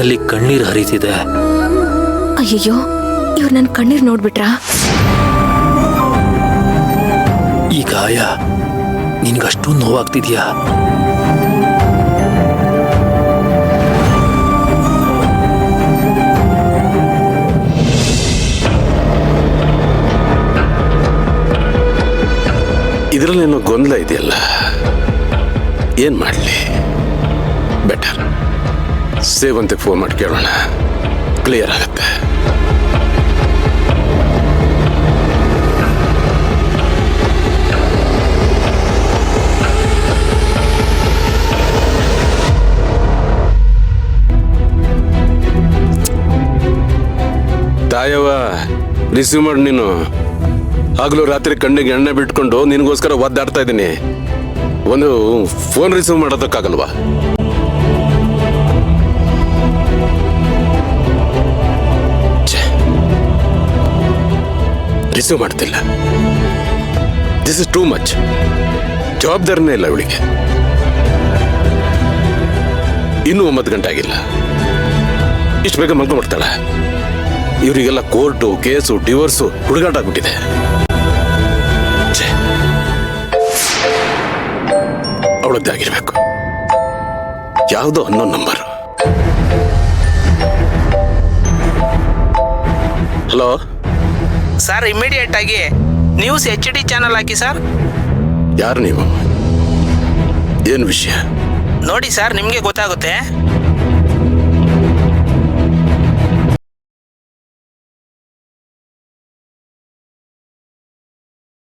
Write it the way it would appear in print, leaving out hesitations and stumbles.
ಕಣ್ಣಲ್ಲಿ ಕಣ್ಣೀರು ಹರಿತಿದೆ. ಅಯ್ಯಯ್ಯೋ, ಇವ್ರು ನನ್ನ ಕಣ್ಣೀರ್ ನೋಡ್ಬಿಟ್ರಾ? ಈ ಗಾಯ ನಿನ್ಗಷ್ಟು ನೋವಾಗ್ತಿದ್ಯಾ? ಇದರಲ್ಲೇನೋ ಗೊಂದಲ ಇದೆಯಲ್ಲ, ಏನ್ ಮಾಡಲಿ? ಬೆಟರ್ ಸೇವಂತಿಗೆ ಫೋನ್ ಮಾಡಿ ಕೇಳೋಣ, ಕ್ಲಿಯರ್ ಆಗತ್ತೆ. ತಾಯವ್ವ, ರಿಸೀವ್ ಮಾಡಿ. ನೀನು ಆಗ್ಲೂ ರಾತ್ರಿ ಕಣ್ಣಿಗೆ ಎಣ್ಣೆ ಬಿಟ್ಕೊಂಡು ನಿನಗೋಸ್ಕರ ಒದ್ದಾಡ್ತಾ ಇದ್ದೀನಿ. ಒಂದು ಫೋನ್ ರಿಸೀವ್ ಮಾಡೋದಕ್ಕಾಗಲ್ವಾ? ರಿಸೀವ್ ಮಾಡ್ತಿಲ್ಲ. This is too much. ಜವಾಬ್ದಾರಿನೇ ಇಲ್ಲ ಇವಳಿಗೆ. ಇನ್ನೂ 9 ಗಂಟೆ ಆಗಿಲ್ಲ, ಇಷ್ಟು ಬೇಗ ಮಲ್ಕೊಂಡ್ಬಿಡ್ತಾಳ. ಇವರಿಗೆಲ್ಲ ಕೋರ್ಟು, ಕೇಸು, ಡಿವೋರ್ಸು ಹುಡುಗಾಟ ಆಗ್ಬಿಟ್ಟಿದೆ. ಅವಳದ್ದಾಗಿರ್ಬೇಕು. ಯಾವುದೋ ಅನ್ನೋ ನಂಬರ್. ಹಲೋ ಸರ್, ಇಮಿಡಿಯೇಟ್ ಆಗಿ ನ್ಯೂಸ್ HD ಚಾನಲ್ ಹಾಕಿ ಸರ್. ಯಾರು ನೀವು? ಏನು ವಿಷಯ? ನೋಡಿ ಸರ್, ನಿಮಗೆ ಗೊತ್ತಾಗುತ್ತೆ.